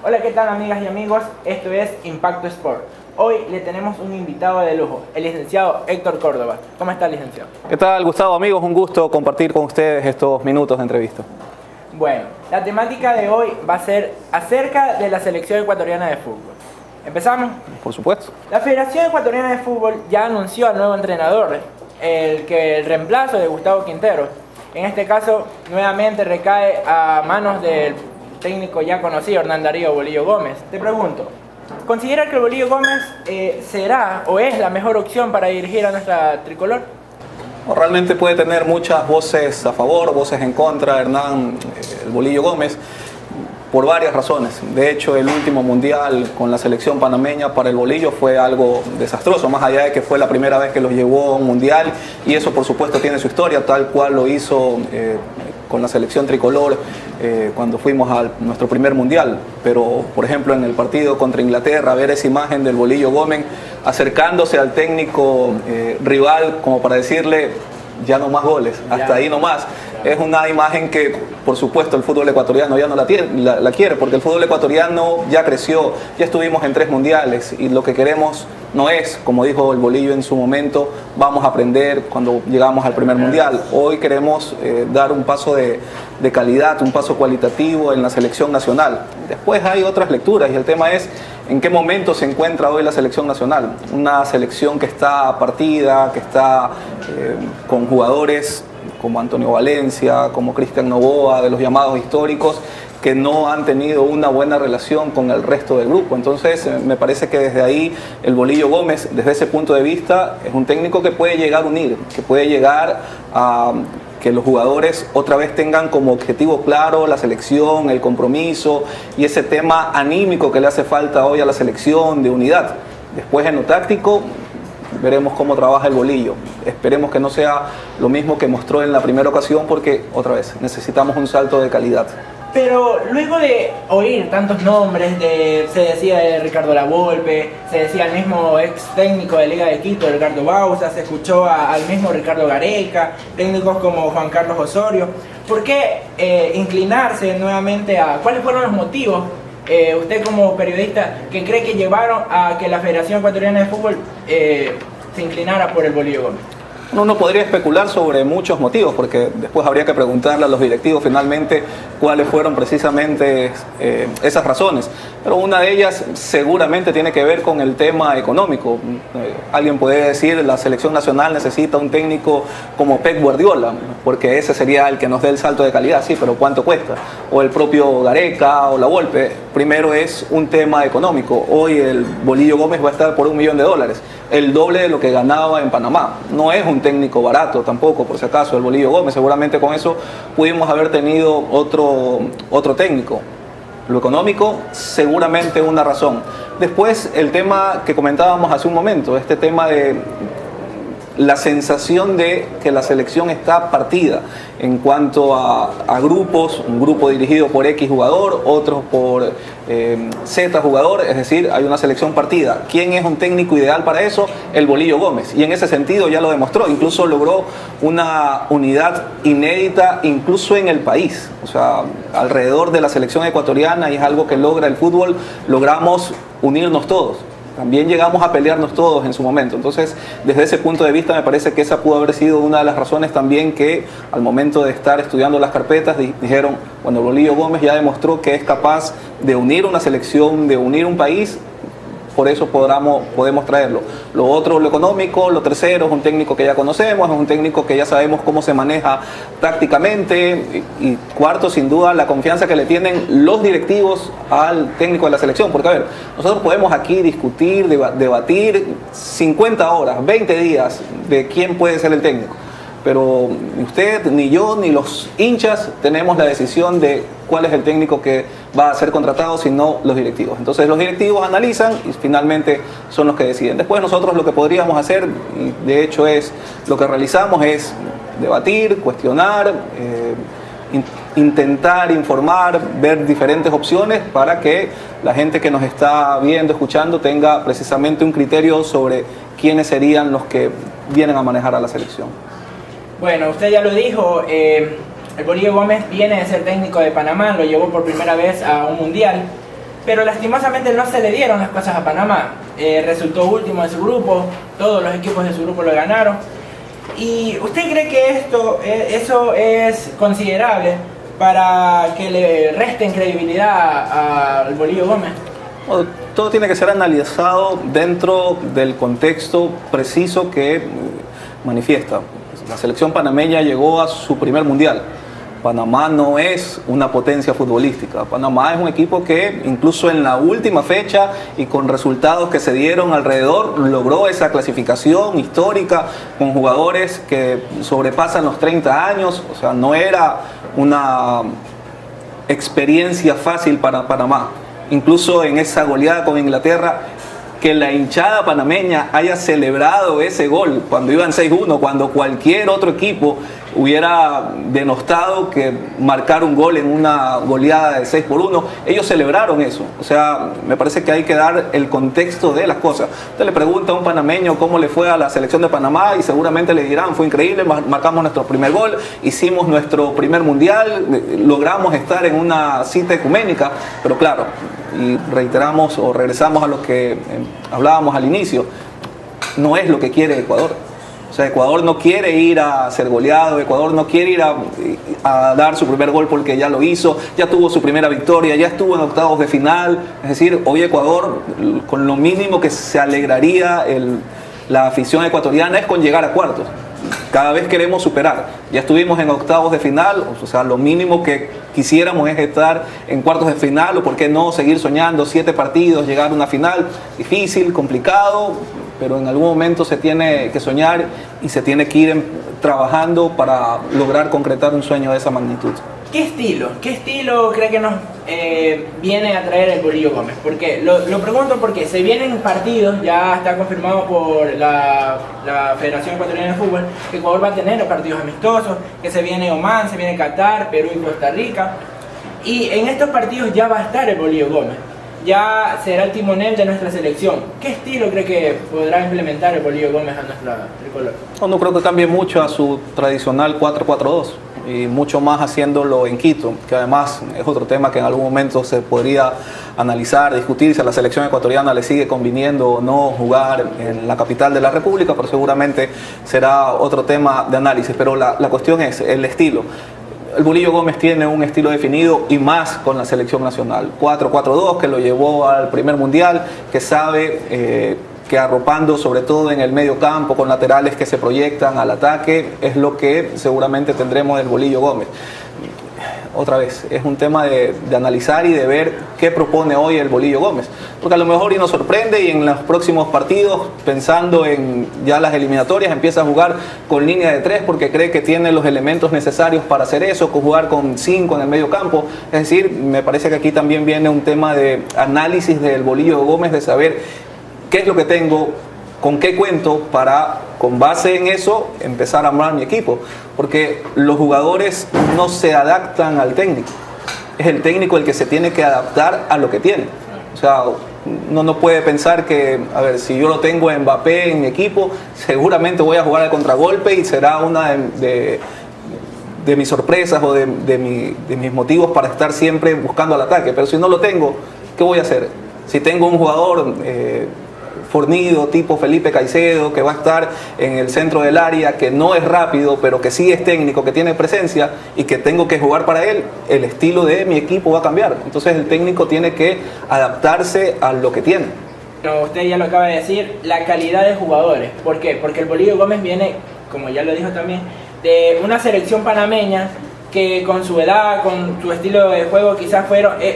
Hola, ¿qué tal amigas y amigos? Esto es Impacto Sport. Hoy le tenemos un invitado de lujo, el licenciado Héctor Córdoba. ¿Cómo está, licenciado? ¿Qué tal, Gustavo? Amigos, un gusto compartir con ustedes estos minutos de entrevista. Bueno, la temática de hoy va a ser acerca de la selección ecuatoriana de fútbol. ¿Empezamos? Por supuesto. La Federación Ecuatoriana de Fútbol ya anunció al nuevo entrenador, el reemplazo de Gustavo Quintero. En este caso, nuevamente recae a manos del técnico ya conocido, Hernán Darío Bolillo Gómez. Te pregunto, ¿considera que el Bolillo Gómez será o es la mejor opción para dirigir a nuestra tricolor? Realmente puede tener muchas voces a favor, voces en contra, Hernán el Bolillo Gómez, por varias razones. De hecho, el último mundial con la selección panameña para el Bolillo fue algo desastroso, más allá de que fue la primera vez que los llevó a un mundial, y eso por supuesto tiene su historia, tal cual lo hizo con la selección tricolor cuando fuimos a nuestro primer mundial. Pero, por ejemplo, en el partido contra Inglaterra, ver esa imagen del Bolillo Gómez acercándose al técnico rival como para decirle ya no más goles, hasta ahí no más. Es una imagen que, por supuesto, el fútbol ecuatoriano ya no la quiere, porque el fútbol ecuatoriano ya creció, ya estuvimos en 3 mundiales y lo que queremos no es, como dijo el Bolillo en su momento, vamos a aprender cuando llegamos al primer mundial. Hoy queremos dar un paso de calidad, un paso cualitativo en la selección nacional. Después hay otras lecturas y el tema es en qué momento se encuentra hoy la selección nacional. Una selección que está partida, que está con jugadores como Antonio Valencia, como Cristian Novoa, de los llamados históricos, que no han tenido una buena relación con el resto del grupo. Entonces, me parece que desde ahí el Bolillo Gómez, desde ese punto de vista, es un técnico que puede llegar a unir, que puede llegar a que los jugadores otra vez tengan como objetivo claro la selección, el compromiso y ese tema anímico que le hace falta hoy a la selección de unidad. Después, en lo táctico, veremos cómo trabaja el Bolillo. Esperemos que no sea lo mismo que mostró en la primera ocasión, porque otra vez necesitamos un salto de calidad. Pero luego de oír tantos nombres, se decía de Ricardo Lavolpe, se decía al mismo ex técnico de Liga de Quito, Ricardo Bauza, se escuchó al mismo Ricardo Gareca, técnicos como Juan Carlos Osorio. ¿Por qué inclinarse nuevamente a cuáles fueron los motivos, usted como periodista, que cree que llevaron a que la Federación Ecuatoriana de Fútbol se inclinara por el Bolillo Gómez? Uno podría especular sobre muchos motivos, porque después habría que preguntarle a los directivos finalmente cuáles fueron precisamente esas razones. Pero una de ellas seguramente tiene que ver con el tema económico. Alguien puede decir la selección nacional necesita un técnico como Pep Guardiola, porque ese sería el que nos dé el salto de calidad. Sí, pero ¿cuánto cuesta? O el propio Gareca o Lavolpe. Primero es un tema económico. Hoy el Bolillo Gómez va a estar por $1 millón, el doble de lo que ganaba en Panamá. No es un técnico barato tampoco, por si acaso, el Bolillo Gómez. Seguramente con eso pudimos haber tenido otro técnico. Lo económico, seguramente una razón. Después, el tema que comentábamos hace un momento, este tema de la sensación de que la selección está partida en cuanto a grupos, un grupo dirigido por X jugador, otros por Z jugador, es decir, hay una selección partida. ¿Quién es un técnico ideal para eso? El Bolillo Gómez, y en ese sentido ya lo demostró, incluso logró una unidad inédita incluso en el país, o sea, alrededor de la selección ecuatoriana, y es algo que logra el fútbol, logramos unirnos todos. También llegamos a pelearnos todos en su momento. Entonces, desde ese punto de vista, me parece que esa pudo haber sido una de las razones también que al momento de estar estudiando las carpetas dijeron, bueno, Bolillo Gómez ya demostró que es capaz de unir una selección, de unir un país, por eso podemos traerlo. Lo otro, lo económico. Lo tercero, es un técnico que ya conocemos, es un técnico que ya sabemos cómo se maneja tácticamente. Y cuarto, sin duda, la confianza que le tienen los directivos al técnico de la selección. Porque, a ver, nosotros podemos aquí discutir, debatir 50 horas, 20 días de quién puede ser el técnico. Pero ni usted, ni yo, ni los hinchas tenemos la decisión de cuál es el técnico que va a ser contratado, sino los directivos. Entonces los directivos analizan y finalmente son los que deciden. Después nosotros lo que podríamos hacer, y de hecho es lo que realizamos, es debatir, cuestionar, intentar informar, ver diferentes opciones para que la gente que nos está viendo, escuchando, tenga precisamente un criterio sobre quiénes serían los que vienen a manejar a la selección. Bueno, usted ya lo dijo, el Bolillo Gómez viene de ser técnico de Panamá, lo llevó por primera vez a un mundial. pero lastimosamente no se le dieron las cosas a Panamá. Resultó último de su grupo, todos los equipos de su grupo lo ganaron. ¿Y usted cree que eso es considerable para que le resten credibilidad al Bolillo Gómez? Todo tiene que ser analizado dentro del contexto preciso que manifiesta. La selección panameña llegó a su primer mundial. Panamá no es una potencia futbolística. Panamá es un equipo que incluso en la última fecha y con resultados que se dieron alrededor logró esa clasificación histórica con jugadores que sobrepasan los 30 años. O sea, no era una experiencia fácil para Panamá. Incluso en esa goleada con Inglaterra, que la hinchada panameña haya celebrado ese gol cuando iban 6-1, cuando cualquier otro equipo hubiera denostado que marcar un gol en una goleada de 6-1, ellos celebraron eso. O sea, me parece que hay que dar el contexto de las cosas. Usted le pregunta a un panameño cómo le fue a la selección de Panamá y seguramente le dirán, fue increíble, marcamos nuestro primer gol, hicimos nuestro primer mundial, logramos estar en una cita ecuménica, pero claro, y reiteramos o regresamos a lo que hablábamos al inicio, no es lo que quiere Ecuador. O sea, Ecuador no quiere ir a ser goleado, Ecuador no quiere ir a dar su primer gol porque ya lo hizo, ya tuvo su primera victoria, ya estuvo en octavos de final. Es decir, hoy Ecuador, con lo mínimo que se alegraría la afición ecuatoriana es con llegar a cuartos. Cada vez queremos superar. Ya estuvimos en octavos de final, o sea, lo mínimo que quisiéramos es estar en cuartos de final, o por qué no seguir soñando 7 partidos, llegar a una final. Difícil, complicado, pero en algún momento se tiene que soñar y se tiene que ir trabajando para lograr concretar un sueño de esa magnitud. ¿Qué estilo cree que nos viene a traer el Bolillo Gómez? Porque lo pregunto porque se vienen partidos, ya está confirmado por la Federación Ecuatoriana de Fútbol, que Ecuador va a tener partidos amistosos, que se viene Oman, se viene Qatar, Perú y Costa Rica. Y en estos partidos ya va a estar el Bolillo Gómez. Ya será el timonel de nuestra selección. ¿Qué estilo cree que podrá implementar el Bolillo Gómez a nuestra tricolor? No creo que cambie mucho a su tradicional 4-4-2 y mucho más haciéndolo en Quito, que además es otro tema que en algún momento se podría analizar, discutir si a la selección ecuatoriana le sigue conviniendo o no jugar en la capital de la República, pero seguramente será otro tema de análisis. Pero la cuestión es el estilo. El Bolillo Gómez tiene un estilo definido y más con la selección nacional. 4-4-2 que lo llevó al primer mundial, que sabe que arropando sobre todo en el medio campo con laterales que se proyectan al ataque es lo que seguramente tendremos del Bolillo Gómez. Otra vez, es un tema de analizar y de ver qué propone hoy el Bolillo Gómez, porque a lo mejor y nos sorprende y en los próximos partidos, pensando en ya las eliminatorias, empieza a jugar con línea de 3 porque cree que tiene los elementos necesarios para hacer eso, con jugar con 5 en el medio campo. Es decir, me parece que aquí también viene un tema de análisis del Bolillo Gómez, de saber qué es lo que tengo, con qué cuento para, con base en eso, empezar a armar mi equipo. Porque los jugadores no se adaptan al técnico. Es el técnico el que se tiene que adaptar a lo que tiene. O sea, uno no puede pensar que, a ver, si yo lo tengo a Mbappé en mi equipo, seguramente voy a jugar al contragolpe y será una de mis sorpresas o de mis motivos para estar siempre buscando al ataque. Pero si no lo tengo, ¿qué voy a hacer? Si tengo un jugador fornido, tipo Felipe Caicedo, que va a estar en el centro del área, que no es rápido, pero que sí es técnico, que tiene presencia y que tengo que jugar para él, el estilo de mi equipo va a cambiar. Entonces el técnico tiene que adaptarse a lo que tiene. Pero usted ya lo acaba de decir, la calidad de jugadores. ¿Por qué? Porque el Bolillo Gómez viene, como ya lo dijo también, de una selección panameña que con su edad, con su estilo de juego quizás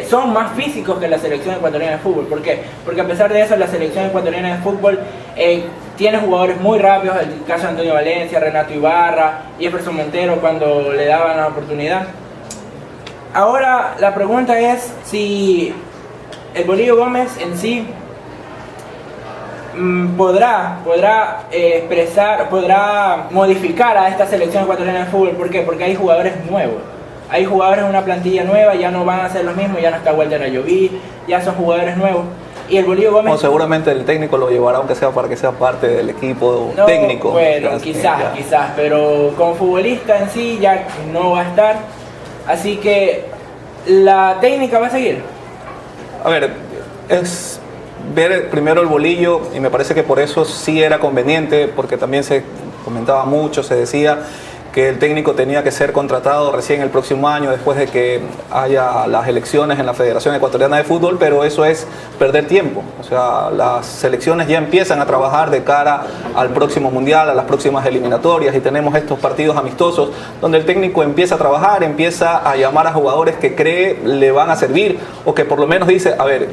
son más físicos que la selección ecuatoriana de fútbol. ¿Por qué? Porque a pesar de eso la selección ecuatoriana de fútbol tiene jugadores muy rápidos, el caso de Antonio Valencia, Renato Ibarra, Jefferson Montero cuando le daban la oportunidad. Ahora la pregunta es si el Bolillo Gómez en sí podrá modificar a esta selección ecuatoriana de fútbol. ¿Por qué? Porque hay jugadores nuevos. Hay jugadores en una plantilla nueva, ya no van a ser los mismos, ya no está Walter Ayoví, ya son jugadores nuevos. Y el Bolillo Gómez... seguramente el técnico lo llevará, aunque sea para que sea parte del equipo técnico. Bueno, quizás, pero como futbolista en sí ya no va a estar. Así que la técnica va a seguir. A ver, es ver primero el bolillo y me parece que por eso sí era conveniente, porque también se comentaba mucho, se decía que el técnico tenía que ser contratado recién el próximo año después de que haya las elecciones en la Federación Ecuatoriana de Fútbol, pero eso es perder tiempo. O sea, las selecciones ya empiezan a trabajar de cara al próximo mundial, a las próximas eliminatorias, y tenemos estos partidos amistosos donde el técnico empieza a trabajar, empieza a llamar a jugadores que cree le van a servir, o que por lo menos dice, a ver,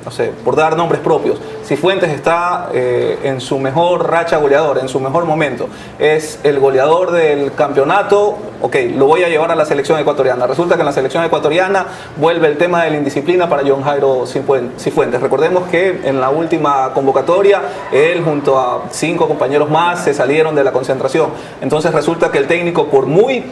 no sé, por dar nombres propios, Cifuentes está en su mejor racha goleador, en su mejor momento, es el goleador del campeonato, ok, lo voy a llevar a la selección ecuatoriana. Resulta que en la selección ecuatoriana vuelve el tema de la indisciplina para John Jairo Cifuentes. Recordemos que en la última convocatoria, él junto a 5 compañeros más se salieron de la concentración. Entonces resulta que el técnico, por muy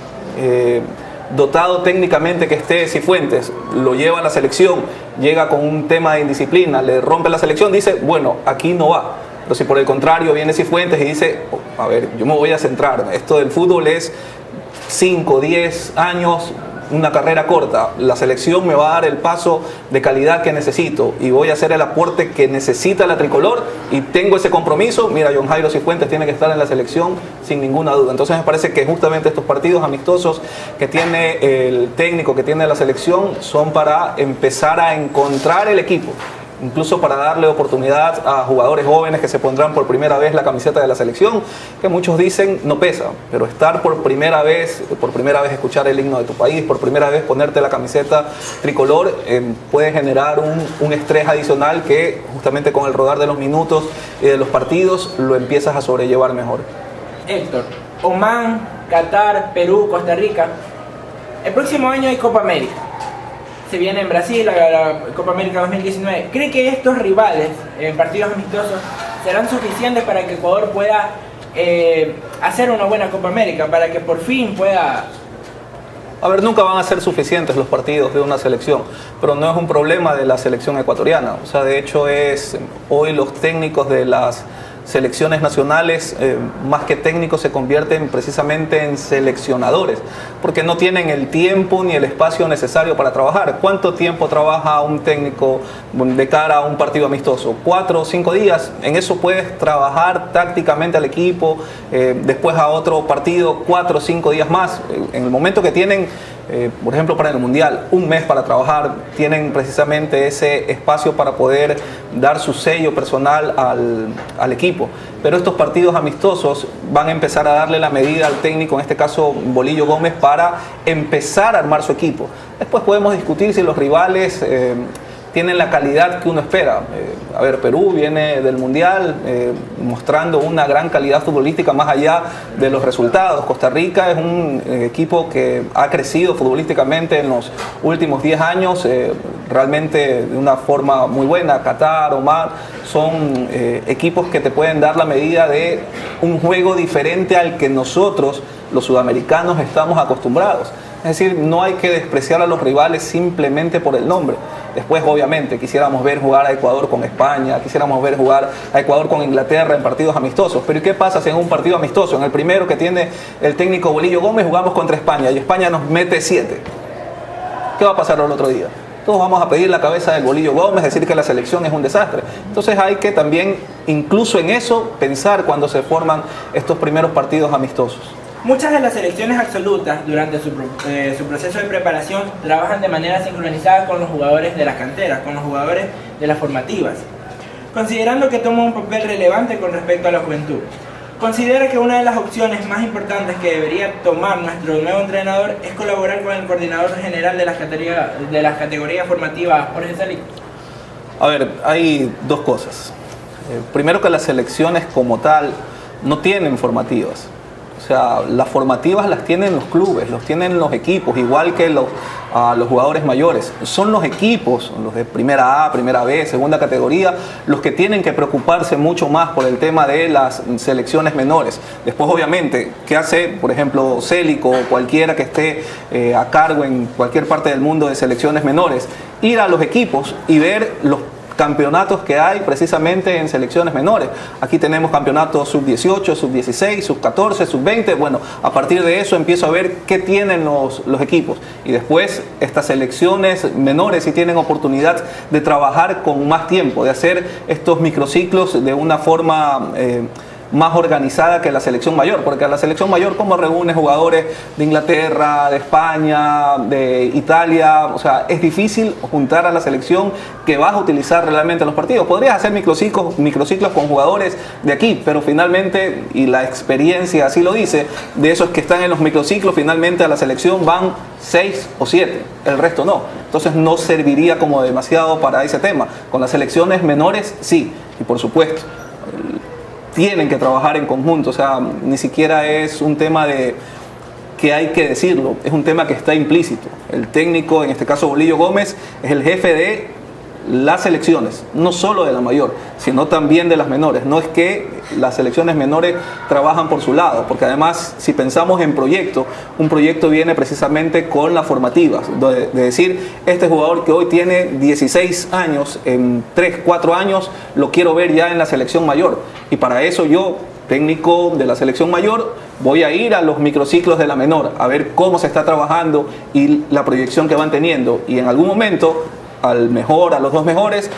dotado técnicamente que esté Cifuentes, lo lleva a la selección, llega con un tema de indisciplina, le rompe la selección, dice, bueno, aquí no va. Pero si por el contrario viene Cifuentes y dice, oh, a ver, yo me voy a centrar, esto del fútbol es 5, 10 años, una carrera corta, la selección me va a dar el paso de calidad que necesito y voy a hacer el aporte que necesita la tricolor y tengo ese compromiso. Mira, John Jairo Cifuentes tiene que estar en la selección sin ninguna duda. Entonces me parece que justamente estos partidos amistosos que tiene el técnico, que tiene la selección, son para empezar a encontrar el equipo, incluso para darle oportunidad a jugadores jóvenes que se pondrán por primera vez la camiseta de la selección, que muchos dicen no pesa, pero estar por primera vez escuchar el himno de tu país, por primera vez ponerte la camiseta tricolor, puede generar un estrés adicional que justamente con el rodar de los minutos y de los partidos lo empiezas a sobrellevar mejor. Héctor, Oman, Qatar, Perú, Costa Rica, el próximo año hay Copa América. Se viene en Brasil la Copa América 2019. ¿Cree que estos rivales en partidos amistosos serán suficientes para que Ecuador pueda hacer una buena Copa América, para que por fin pueda... A ver, nunca van a ser suficientes los partidos de una selección, pero no es un problema de la selección ecuatoriana. O sea, de hecho hoy los técnicos de las selecciones nacionales, más que técnicos, se convierten precisamente en seleccionadores, porque no tienen el tiempo ni el espacio necesario para trabajar. ¿Cuánto tiempo trabaja un técnico de cara a un partido amistoso? 4 o 5 días. En eso puedes trabajar tácticamente al equipo, después a otro partido 4 o 5 días más. En el momento que tienen, por ejemplo, para el Mundial, un mes para trabajar, tienen precisamente ese espacio para poder dar su sello personal al equipo. Pero estos partidos amistosos van a empezar a darle la medida al técnico, en este caso Bolillo Gómez, para empezar a armar su equipo. Después podemos discutir si los rivales tienen la calidad que uno espera. A ver, Perú viene del Mundial mostrando una gran calidad futbolística más allá de los resultados. Costa Rica es un equipo que ha crecido futbolísticamente en los últimos 10 años, realmente de una forma muy buena. Qatar, Oman, son equipos que te pueden dar la medida de un juego diferente al que nosotros, los sudamericanos, estamos acostumbrados. Es decir, no hay que despreciar a los rivales simplemente por el nombre. Después, obviamente, quisiéramos ver jugar a Ecuador con España, quisiéramos ver jugar a Ecuador con Inglaterra en partidos amistosos. Pero ¿y qué pasa si en un partido amistoso, en el primero que tiene el técnico Bolillo Gómez, jugamos contra España y España nos mete 7? ¿Qué va a pasar el otro día? Todos vamos a pedir la cabeza del Bolillo Gómez, decir que la selección es un desastre. Entonces hay que también, incluso en eso, pensar cuando se forman estos primeros partidos amistosos. Muchas de las selecciones absolutas durante su proceso de preparación trabajan de manera sincronizada con los jugadores de las canteras, con los jugadores de las formativas, considerando que toma un papel relevante con respecto a la juventud. Considera que una de las opciones más importantes que debería tomar nuestro nuevo entrenador es colaborar con el coordinador general de las categorías formativas, Jorge Salic. A ver, hay dos cosas. Primero, que las selecciones como tal no tienen formativas. O sea, las formativas las tienen los clubes, los tienen los equipos, igual que los jugadores mayores. Son los equipos, los de primera A, primera B, segunda categoría, los que tienen que preocuparse mucho más por el tema de las selecciones menores. Después, obviamente, ¿qué hace, por ejemplo, Célico o cualquiera que esté a cargo en cualquier parte del mundo de selecciones menores? Ir a los equipos y ver los campeonatos que hay precisamente en selecciones menores. Aquí tenemos campeonatos sub-18, sub-16, sub-14, sub-20. Bueno, a partir de eso empiezo a ver qué tienen los equipos. Y después estas selecciones menores sí tienen oportunidad de trabajar con más tiempo, de hacer estos microciclos de una forma más organizada que la selección mayor, porque a la selección mayor, como reúne jugadores de Inglaterra, de España, de Italia, o sea, es difícil juntar a la selección que vas a utilizar realmente en los partidos. Podrías hacer microciclos con jugadores de aquí, pero finalmente, y la experiencia así lo dice, de esos que están en los microciclos, finalmente a la selección van 6 o 7, el resto no. Entonces no serviría como demasiado para ese tema. Con las selecciones menores, sí, y por supuesto tienen que trabajar en conjunto, o sea, ni siquiera es un tema de que hay que decirlo, es un tema que está implícito. El técnico, en este caso Bolillo Gómez, es el jefe de las selecciones, no solo de la mayor, sino también de las menores. No es que las selecciones menores trabajan por su lado, porque además, si pensamos en proyecto, un proyecto viene precisamente con las formativas, de decir, este jugador que hoy tiene 16 años, en 3, 4 años, lo quiero ver ya en la selección mayor. Y para eso yo, técnico de la selección mayor, voy a ir a los microciclos de la menor, a ver cómo se está trabajando y la proyección que van teniendo. Y en algún momento, al mejor, a los dos mejores,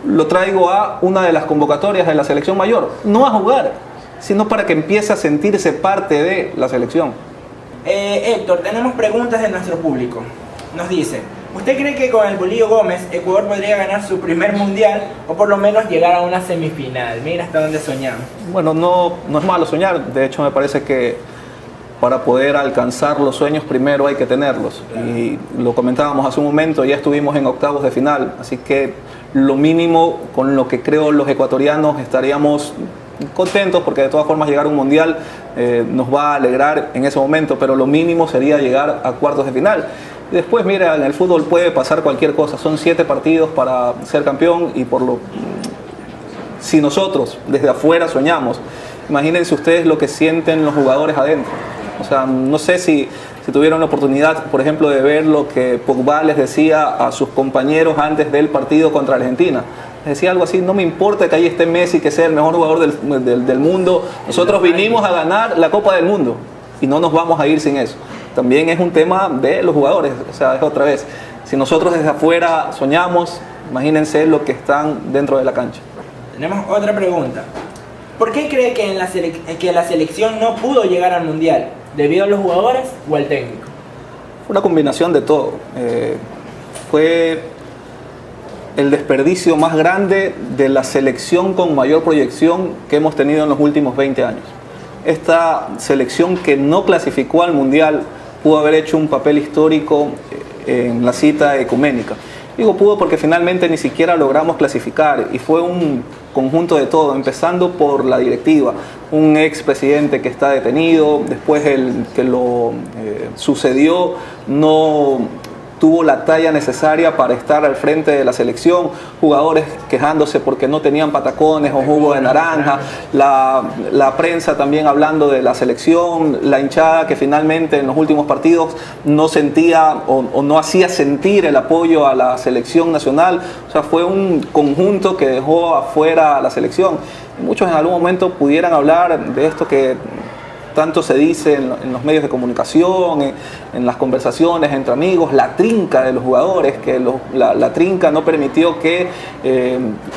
lo traigo a una de las convocatorias de la selección mayor, no a jugar, sino para que empiece a sentirse parte de la selección. Héctor, tenemos preguntas de nuestro público. Nos dice, ¿usted cree que con el Bolillo Gómez Ecuador podría ganar su primer mundial o por lo menos llegar a una semifinal? Mira hasta dónde soñamos. Bueno, no es malo soñar, de hecho me parece que para poder alcanzar los sueños primero hay que tenerlos. Y lo comentábamos hace un momento, ya estuvimos en octavos de final, así que lo mínimo con lo que creo los ecuatorianos estaríamos contentos, porque de todas formas llegar a un mundial nos va a alegrar en ese momento, pero lo mínimo sería llegar a cuartos de final. Y después, mira, en el fútbol puede pasar cualquier cosa, son 7 partidos para ser campeón y si nosotros desde afuera soñamos, imagínense ustedes lo que sienten los jugadores adentro. O sea, no sé si tuvieron la oportunidad, por ejemplo, de ver lo que Pogba les decía a sus compañeros antes del partido contra Argentina. Les decía algo así, no me importa que ahí esté Messi, que sea el mejor jugador del mundo. Nosotros vinimos a ganar la Copa del Mundo y no nos vamos a ir sin eso. También es un tema de los jugadores, o sea, es otra vez. Si nosotros desde afuera soñamos, imagínense lo que están dentro de la cancha. Tenemos otra pregunta. ¿Por qué cree que la selección no pudo llegar al mundial? ¿Debido a los jugadores o al técnico? Fue una combinación de todo. Fue el desperdicio más grande de la selección con mayor proyección que hemos tenido en los últimos 20 años. Esta selección que no clasificó al mundial pudo haber hecho un papel histórico en la cita ecuménica. Digo pudo porque finalmente ni siquiera logramos clasificar y fue un conjunto de todo, empezando por la directiva, un expresidente que está detenido, después el que lo sucedió no tuvo la talla necesaria para estar al frente de la selección, jugadores quejándose porque no tenían patacones o jugo de naranja, la prensa también hablando de la selección, la hinchada que finalmente en los últimos partidos no sentía o no hacía sentir el apoyo a la selección nacional. O sea, fue un conjunto que dejó afuera a la selección. Y muchos en algún momento pudieran hablar de esto que tanto se dice en los medios de comunicación, en las conversaciones entre amigos, la trinca de los jugadores, que la trinca no permitió que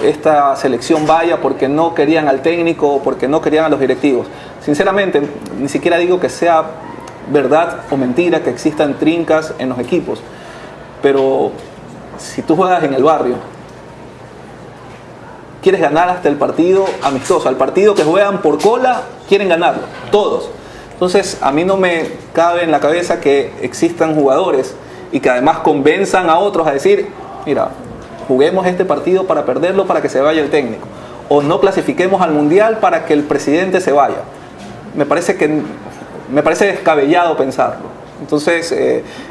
esta selección vaya porque no querían al técnico o porque no querían a los directivos. Sinceramente, ni siquiera digo que sea verdad o mentira que existan trincas en los equipos, pero si tú juegas en el barrio, quieres ganar hasta el partido amistoso, al partido que juegan por cola, quieren ganarlo, todos. Entonces, a mí no me cabe en la cabeza que existan jugadores y que además convenzan a otros a decir, mira, juguemos este partido para perderlo para que se vaya el técnico, o no clasifiquemos al mundial para que el presidente se vaya. Me parece descabellado pensarlo. Entonces,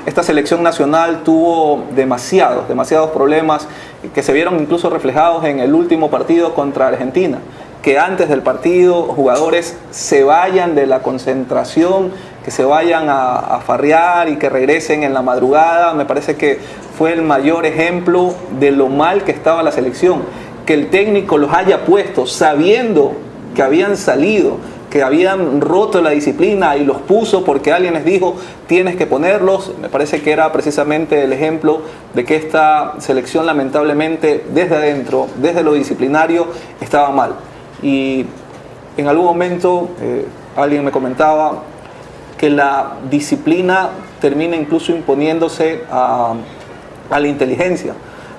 esta selección nacional tuvo demasiados problemas que se vieron incluso reflejados en el último partido contra Argentina. Que antes del partido jugadores se vayan de la concentración que se vayan a farrear y que regresen en la madrugada. Me parece que fue el mayor ejemplo de lo mal que estaba la selección. Que el técnico los haya puesto sabiendo que habían salido, que habían roto la disciplina y los puso porque alguien les dijo tienes que ponerlos. Me parece que era precisamente el ejemplo de que esta selección lamentablemente desde adentro, desde lo disciplinario, estaba mal. Y en algún momento alguien me comentaba que la disciplina termina incluso imponiéndose a la inteligencia,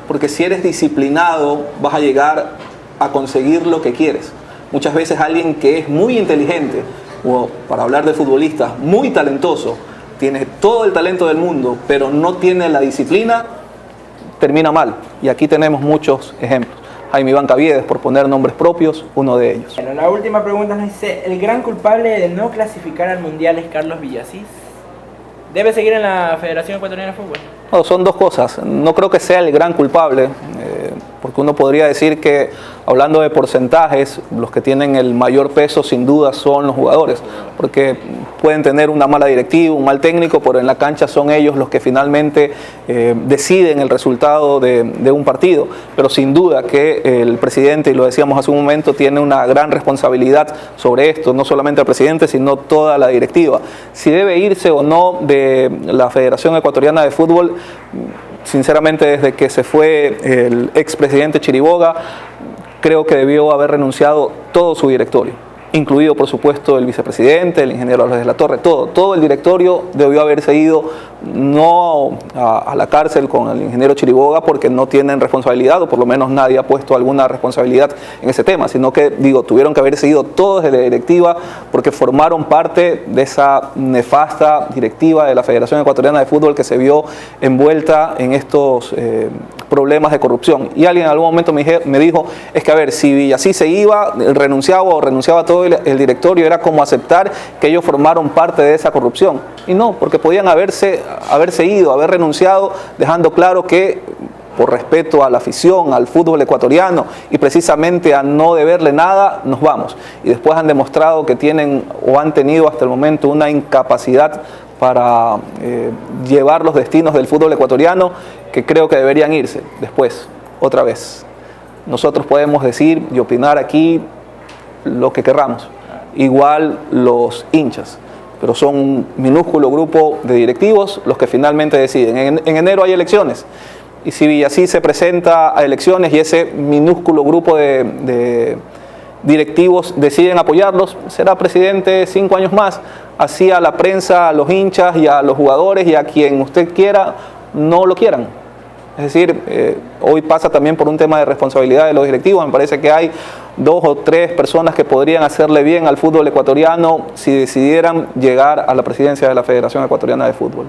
porque si eres disciplinado vas a llegar a conseguir lo que quieres. Muchas veces alguien que es muy inteligente, o para hablar de futbolistas, muy talentoso, tiene todo el talento del mundo, pero no tiene la disciplina, termina mal. Y aquí tenemos muchos ejemplos. Jaime Iván Caviedes, por poner nombres propios, uno de ellos. Bueno, la última pregunta nos dice, ¿el gran culpable de no clasificar al Mundial es Carlos Villasís? ¿Debe seguir en la Federación Ecuatoriana de Fútbol? No, son dos cosas. No creo que sea el gran culpable, porque uno podría decir que, hablando de porcentajes, los que tienen el mayor peso sin duda son los jugadores, porque pueden tener una mala directiva, un mal técnico, pero en la cancha son ellos los que finalmente deciden el resultado de un partido. Pero sin duda que el presidente, y lo decíamos hace un momento, tiene una gran responsabilidad sobre esto, no solamente el presidente, sino toda la directiva. Si debe irse o no de la Federación Ecuatoriana de Fútbol, sinceramente desde que se fue el expresidente Chiriboga, creo que debió haber renunciado todo su directorio, incluido por supuesto el vicepresidente, el ingeniero Álvarez de la Torre, todo el directorio debió haberse ido, no a la cárcel con el ingeniero Chiriboga porque no tienen responsabilidad, o por lo menos nadie ha puesto alguna responsabilidad en ese tema, sino que tuvieron que haberse ido todos de la directiva porque formaron parte de esa nefasta directiva de la Federación Ecuatoriana de Fútbol que se vio envuelta en estos problemas de corrupción. Y alguien en algún momento me dijo, es que a ver, si Villasís se iba, renunciaba todo el directorio, era como aceptar que ellos formaron parte de esa corrupción. Y no, porque podían haberse ido, haber renunciado, dejando claro que por respeto a la afición, al fútbol ecuatoriano y precisamente a no deberle nada, nos vamos. Y después han demostrado que tienen o han tenido hasta el momento una incapacidad para llevar los destinos del fútbol ecuatoriano que creo que deberían irse. Después, otra vez, nosotros podemos decir y opinar aquí lo que querramos, igual los hinchas, pero son un minúsculo grupo de directivos los que finalmente deciden. En enero hay elecciones, y si Villasís se presenta a elecciones y ese minúsculo grupo de directivos deciden apoyarlos, será presidente 5 años más. Así a la prensa, a los hinchas y a los jugadores y a quien usted quiera no lo quieran. Es decir, hoy pasa también por un tema de responsabilidad de los directivos. Me parece que hay 2 o 3 personas que podrían hacerle bien al fútbol ecuatoriano si decidieran llegar a la presidencia de la Federación Ecuatoriana de Fútbol.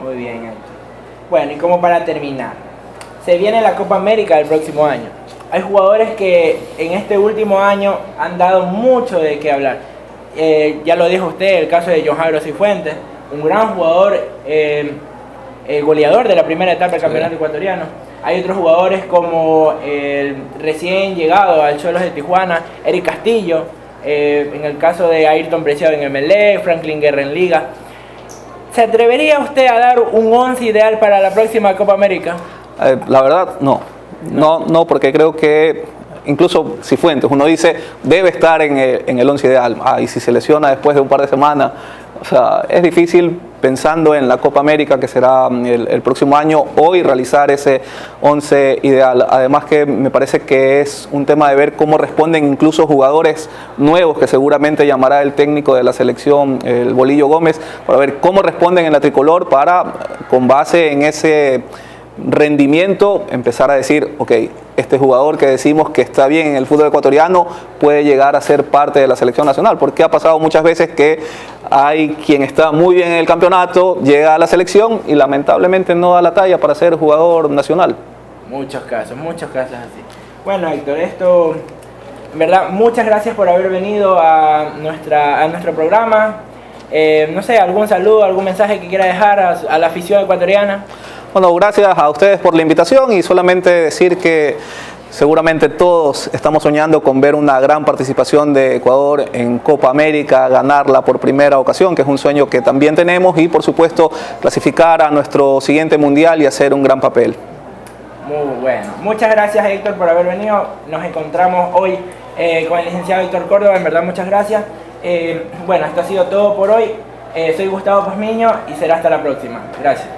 Muy bien, Héctor. Bueno, y como para terminar, se viene la Copa América del próximo año. Hay jugadores que en este último año han dado mucho de qué hablar. Ya lo dijo usted, el caso de John Jairo Cifuentes, un gran jugador, goleador de la primera etapa del campeonato ecuatoriano. Hay otros jugadores como el recién llegado al Xolos de Tijuana, Eric Castillo, en el caso de Ayrton Preciado en MLE, Franklin Guerra en Liga. ¿Se atrevería usted a dar un 11 ideal para la próxima Copa América? La verdad, no, porque creo que incluso Cifuentes, uno dice, debe estar en el 11 ideal, y si se lesiona después de un par de semanas, o sea, es difícil pensando en la Copa América que será el próximo año, hoy realizar ese 11 ideal. Además que me parece que es un tema de ver cómo responden incluso jugadores nuevos que seguramente llamará el técnico de la selección, el Bolillo Gómez, para ver cómo responden en la tricolor para, con base en ese rendimiento, empezar a decir, ok, este jugador que decimos que está bien en el fútbol ecuatoriano puede llegar a ser parte de la selección nacional, porque ha pasado muchas veces que hay quien está muy bien en el campeonato, llega a la selección y lamentablemente no da la talla para ser jugador nacional. Muchos casos así. Bueno, Héctor, esto, en verdad, muchas gracias por haber venido a nuestro programa. No sé, algún saludo, algún mensaje que quiera dejar a la afición ecuatoriana. Bueno, gracias a ustedes por la invitación y solamente decir que Seguramente todos estamos soñando con ver una gran participación de Ecuador en Copa América, ganarla por primera ocasión, que es un sueño que también tenemos, y por supuesto clasificar a nuestro siguiente mundial y hacer un gran papel. Muy bueno. Muchas gracias, Héctor, por haber venido. Nos encontramos hoy con el licenciado Héctor Córdoba. En verdad, muchas gracias. Bueno, esto ha sido todo por hoy. Soy Gustavo Pazmiño y será hasta la próxima. Gracias.